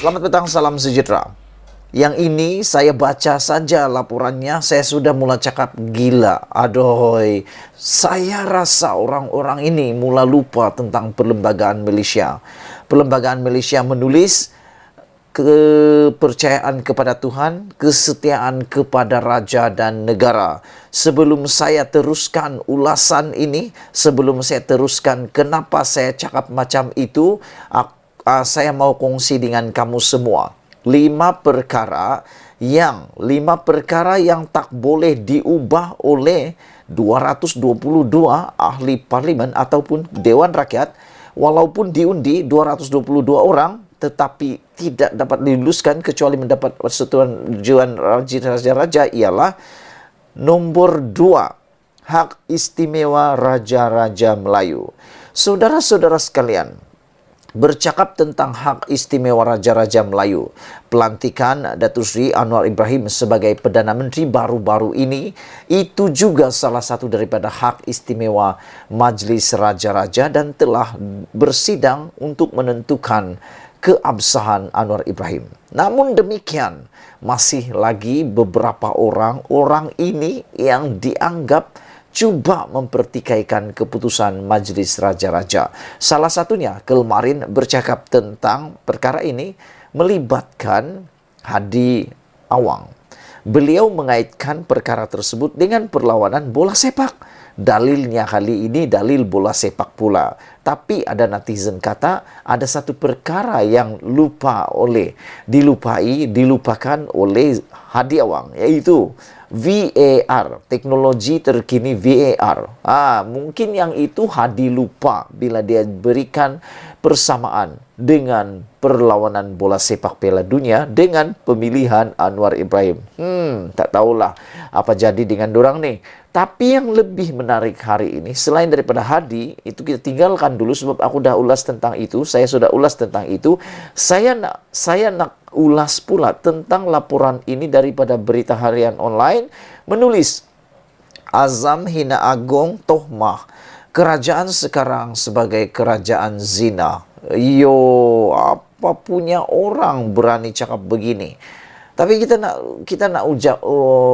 Selamat petang, salam sejahtera. Yang ini saya baca saja laporannya, saya sudah mulai cakap gila. Adoy, saya rasa orang-orang ini mulai lupa tentang perlembagaan Malaysia. Perlembagaan Malaysia menulis kepercayaan kepada Tuhan, kesetiaan kepada raja dan negara. Sebelum saya teruskan ulasan ini, sebelum saya teruskan kenapa saya cakap macam itu, saya mau kongsi dengan kamu semua. 5 perkara yang tak boleh diubah oleh 222 ahli parlimen ataupun Dewan Rakyat, walaupun diundi 222 orang, tetapi tidak dapat diluluskan kecuali mendapat persetujuan raja-raja, ialah nombor 2, hak istimewa raja-raja Melayu. Saudara-saudara sekalian, bercakap tentang hak istimewa raja-raja Melayu, pelantikan Datuk Seri Anwar Ibrahim sebagai Perdana Menteri baru-baru ini, itu juga salah satu daripada hak istimewa Majlis Raja-Raja dan telah bersidang untuk menentukan keabsahan Anwar Ibrahim. Namun demikian, masih lagi beberapa orang ini yang dianggap cuba mempertikaikan keputusan Majlis Raja-Raja. Salah satunya kemarin bercakap tentang perkara ini melibatkan Hadi Awang. Beliau mengaitkan perkara tersebut dengan perlawanan bola sepak. Dalilnya kali ini dalil bola sepak pula. Tapi ada netizen kata ada satu perkara yang dilupakan oleh Hadi Awang, yaitu VAR, teknologi terkini VAR. Mungkin yang itu Hadi lupa bila dia berikan persamaan dengan perlawanan bola sepak Piala Dunia dengan pemilihan Anwar Ibrahim. Tak tahulah apa jadi dengan dorang nih. Tapi yang lebih menarik hari ini, selain daripada Hadi, itu kita tinggalkan dulu sebab aku dah ulas tentang itu. Saya sudah ulas tentang itu. Saya nak ulas pula tentang laporan ini daripada berita harian online, menulis Azam hina Agong tohmah kerajaan sekarang sebagai kerajaan zina. Apa punya orang berani cakap begini? Tapi kita nak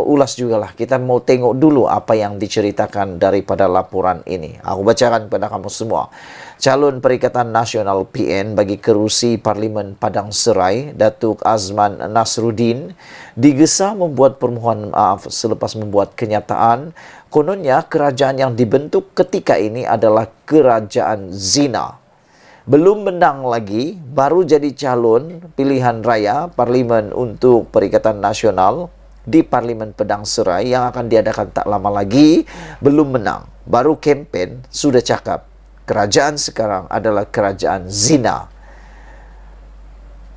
ulas juga lah. Kita mau tengok dulu apa yang diceritakan daripada laporan ini. Aku bacakan kepada kamu semua. Calon Perikatan Nasional PN bagi kerusi Parlimen Padang Serai, Datuk Azman Nasruddin, digesa membuat permohonan maaf selepas membuat kenyataan kononnya kerajaan yang dibentuk ketika ini adalah kerajaan zina. Belum menang lagi, baru jadi calon pilihan raya Parlimen untuk Perikatan Nasional di Parlimen Padang Serai yang akan diadakan tak lama lagi. Belum menang, baru kempen sudah cakap kerajaan sekarang adalah kerajaan zina.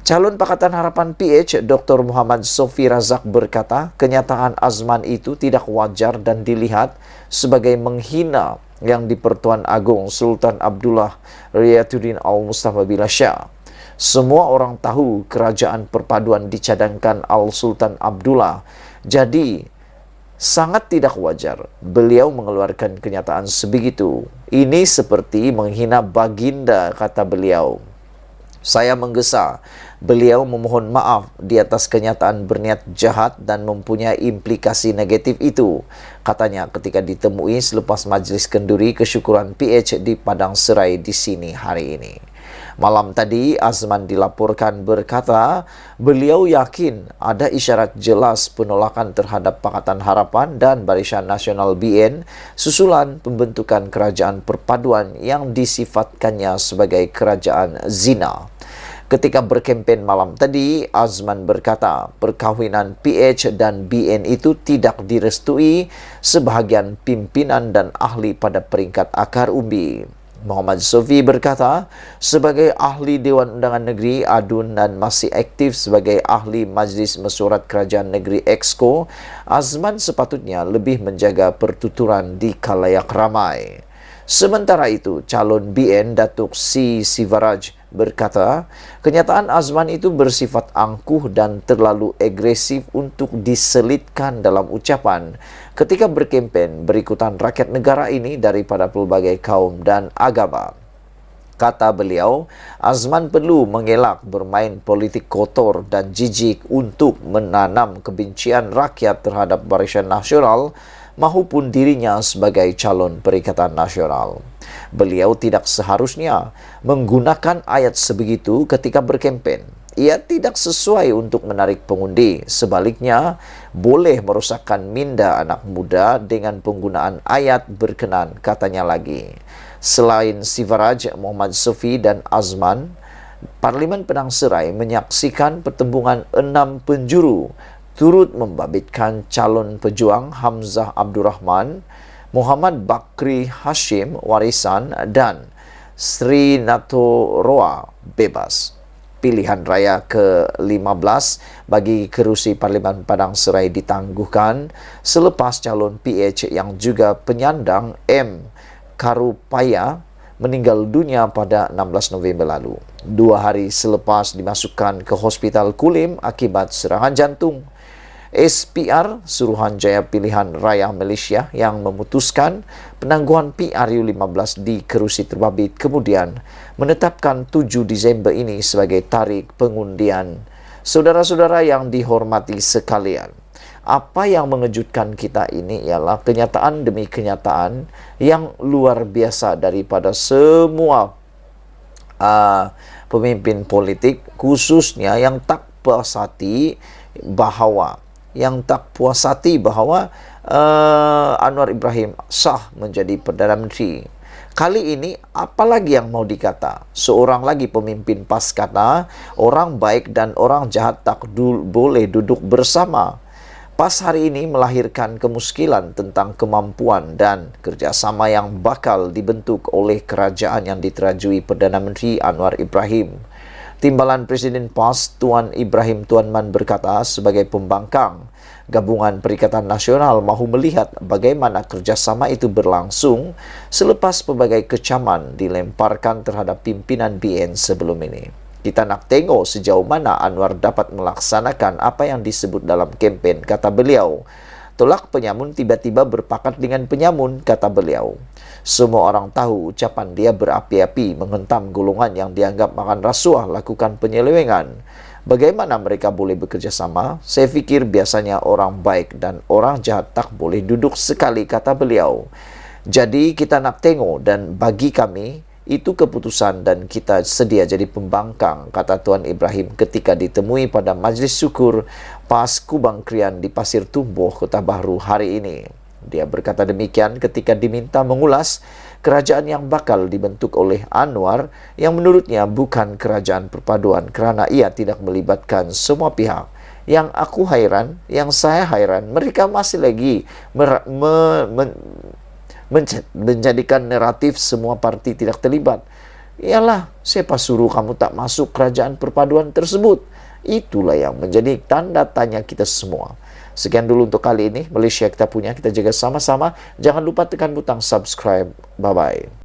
Calon Pakatan Harapan PH Dr. Muhammad Sofi Razak berkata, kenyataan Azman itu tidak wajar dan dilihat sebagai menghina yang di-Pertuan Agong Sultan Abdullah Riyatuddin Al-Mustafa Billah Shah. Semua orang tahu kerajaan perpaduan dicadangkan Al-Sultan Abdullah. Jadi, sangat tidak wajar beliau mengeluarkan kenyataan sebegitu. Ini seperti menghina baginda, kata beliau. Saya menggesa beliau memohon maaf di atas kenyataan berniat jahat dan mempunyai implikasi negatif itu, katanya ketika ditemui selepas Majlis Kenduri Kesyukuran PH di Padang Serai di sini hari ini. Malam tadi, Azman dilaporkan berkata, beliau yakin ada isyarat jelas penolakan terhadap Pakatan Harapan dan Barisan Nasional BN susulan pembentukan kerajaan perpaduan yang disifatkannya sebagai kerajaan zina. Ketika berkempen malam tadi, Azman berkata perkahwinan PH dan BN itu tidak direstui sebahagian pimpinan dan ahli pada peringkat akar umbi. Muhammad Sofi berkata, sebagai ahli Dewan Undangan Negeri Adun dan masih aktif sebagai ahli Majlis Mesyuarat Kerajaan Negeri Exco, Azman sepatutnya lebih menjaga pertuturan di khalayak ramai. Sementara itu, calon BN Datuk C. Sivaraj berkata, kenyataan Azman itu bersifat angkuh dan terlalu agresif untuk diselitkan dalam ucapan ketika berkempen berikutan rakyat negara ini daripada pelbagai kaum dan agama. Kata beliau, Azman perlu mengelak bermain politik kotor dan jijik untuk menanam kebencian rakyat terhadap Barisan Nasional maupun dirinya sebagai calon Perikatan Nasional. Beliau tidak seharusnya menggunakan ayat sebegitu ketika berkempen. Ia tidak sesuai untuk menarik pengundi. Sebaliknya, boleh merosakkan minda anak muda dengan penggunaan ayat berkenan, katanya lagi. Selain Sivaraj, Muhammad Sofi dan Azman, Parlimen Penang Serai menyaksikan pertembungan 6 penjuru turut membabitkan calon pejuang Hamzah Abdul Rahman, Muhammad Bakri Hashim Warisan dan Sri Natoroa bebas. Pilihan raya ke-15 bagi kerusi Parlimen Padang Serai ditangguhkan selepas calon PH yang juga penyandang M. Karupaya meninggal dunia pada 16 November lalu. 2 hari selepas dimasukkan ke Hospital Kulim akibat serangan jantung. SPR, Suruhanjaya Pilihan Raya Malaysia yang memutuskan penangguhan PRU15 di kerusi terbabit kemudian menetapkan 7 Disember ini sebagai tarikh pengundian. Saudara-saudara yang dihormati sekalian, apa yang mengejutkan kita ini ialah kenyataan demi kenyataan yang luar biasa daripada semua pemimpin politik, khususnya yang tak puas hati bahawa Anwar Ibrahim sah menjadi Perdana Menteri. Kali ini apalagi yang mau dikata? Seorang lagi pemimpin PAS kata orang baik dan orang jahat tak boleh duduk bersama. PAS hari ini melahirkan kemuskilan tentang kemampuan dan kerjasama yang bakal dibentuk oleh kerajaan yang diterajui Perdana Menteri Anwar Ibrahim. Timbalan Presiden PAS Tuan Ibrahim Tuan Man berkata sebagai pembangkang, Gabungan Perikatan Nasional mahu melihat bagaimana kerjasama itu berlangsung selepas pelbagai kecaman dilemparkan terhadap pimpinan BN sebelum ini. Kita nak tengok sejauh mana Anwar dapat melaksanakan apa yang disebut dalam kempen, kata beliau. Tolak penyamun tiba-tiba berpakat dengan penyamun, kata beliau. Semua orang tahu ucapan dia berapi-api menghentam golongan yang dianggap makan rasuah lakukan penyelewengan. Bagaimana mereka boleh bekerja sama? Saya fikir biasanya orang baik dan orang jahat tak boleh duduk sekali, kata beliau. Jadi kita nak tengok dan bagi kami itu keputusan dan kita sedia jadi pembangkang, kata Tuan Ibrahim ketika ditemui pada Majlis Syukur PAS Kubang Krian di Pasir Tumbuh, Kota Bahru hari ini. Dia berkata demikian ketika diminta mengulas kerajaan yang bakal dibentuk oleh Anwar yang menurutnya bukan kerajaan perpaduan kerana ia tidak melibatkan semua pihak. Yang aku hairan, yang saya hairan, mereka masih lagi menjadikan naratif semua parti tidak terlibat. Ialah, siapa suruh kamu tak masuk kerajaan perpaduan tersebut? Itulah yang menjadi tanda tanya kita semua. Sekian dulu untuk kali ini. Malaysia kita punya, kita jaga sama-sama. Jangan lupa tekan butang subscribe. Bye-bye.